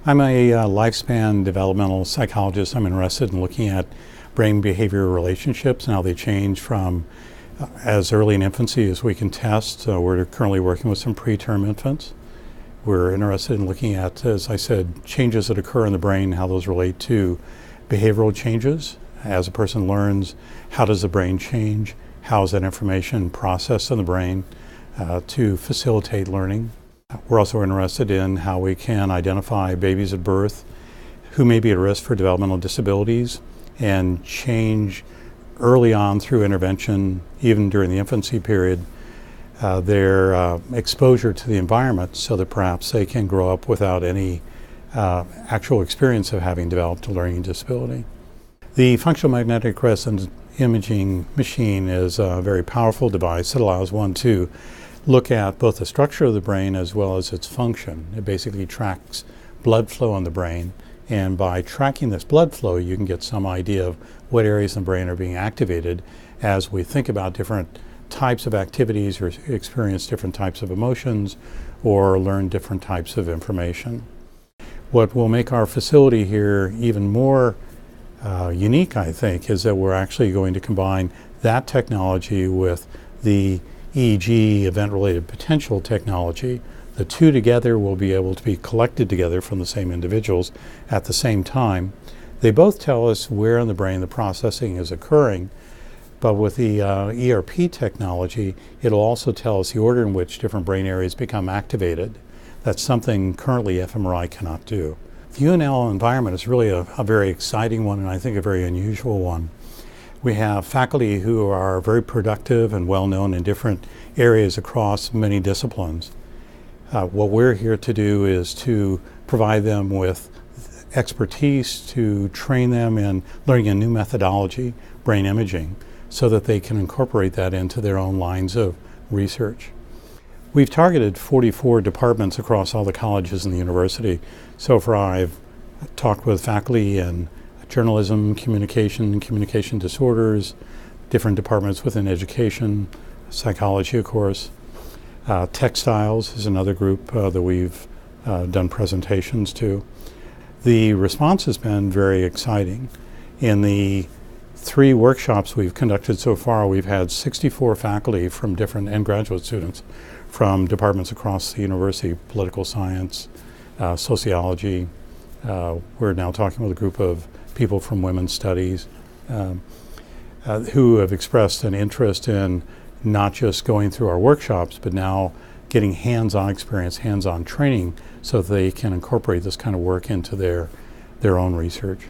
I'm a lifespan developmental psychologist. I'm interested in looking at brain behavior relationships and how they change from as early in infancy as we can test. We're currently working with some preterm infants. We're interested in looking at, as I said, changes that occur in the brain, how those relate to behavioral changes. As a person learns, how does the brain change? How is that information processed in the brain to facilitate learning? We're also interested in how we can identify babies at birth who may be at risk for developmental disabilities and change early on through intervention, even during the infancy period, their exposure to the environment so that perhaps they can grow up without any actual experience of having developed a learning disability. The functional magnetic resonance imaging machine is a very powerful device that allows one to look at both the structure of the brain as well as its function. It basically tracks blood flow in the brain, and by tracking this blood flow you can get some idea of what areas in the brain are being activated as we think about different types of activities or experience different types of emotions or learn different types of information. What will make our facility here even more unique, I think, is that we're actually going to combine that technology with the EEG, event-related potential technology. The two together will be able to be collected together from the same individuals at the same time. They both tell us where in the brain the processing is occurring, but with the ERP technology, it'll also tell us the order in which different brain areas become activated. That's something currently fMRI cannot do. The UNL environment is really a very exciting one, and I think a very unusual one. We have faculty who are very productive and well known in different areas across many disciplines. What we're here to do is to provide them with expertise, to train them in learning a new methodology, brain imaging, so that they can incorporate that into their own lines of research. We've targeted 44 departments across all the colleges in the university. So far I've talked with faculty in journalism, communication disorders, different departments within education, psychology, of course. Textiles is another group that we've done presentations to. The response has been very exciting. In the 3 workshops we've conducted so far, we've had 64 faculty from different, and graduate students from departments across the university, political science, sociology. We're now talking with a group of people from women's studies who have expressed an interest in not just going through our workshops, but now getting hands-on experience, hands-on training, so that they can incorporate this kind of work into their own research.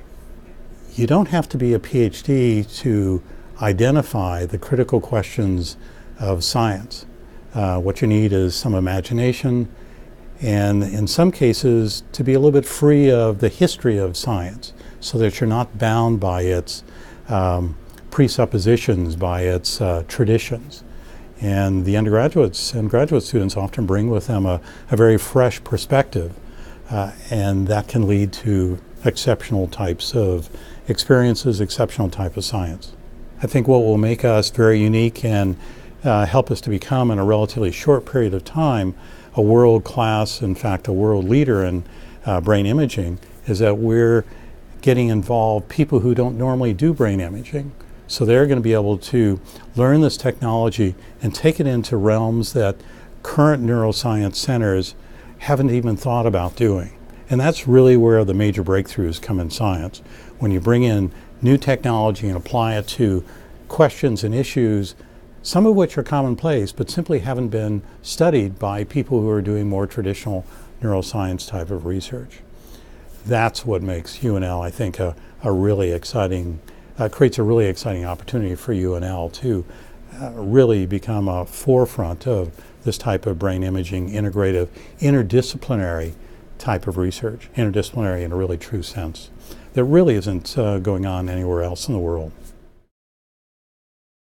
You don't have to be a PhD to identify the critical questions of science. What you need is some imagination, and in some cases to be a little bit free of the history of science, so that you're not bound by its presuppositions, by its traditions. And the undergraduates and graduate students often bring with them a very fresh perspective, and that can lead to exceptional types of experiences, exceptional type of science. I think what will make us very unique and help us to become, in a relatively short period of time, a world-class, in fact a world leader in brain imaging, is that we're getting involved people who don't normally do brain imaging. So they're going to be able to learn this technology and take it into realms that current neuroscience centers haven't even thought about doing. And that's really where the major breakthroughs come in science. When you bring in new technology and apply it to questions and issues, some of which are commonplace, but simply haven't been studied by people who are doing more traditional neuroscience type of research. That's what makes UNL, I think, a really exciting, creates a really exciting opportunity for UNL to really become a forefront of this type of brain imaging, integrative, interdisciplinary type of research, interdisciplinary in a really true sense, that really isn't going on anywhere else in the world.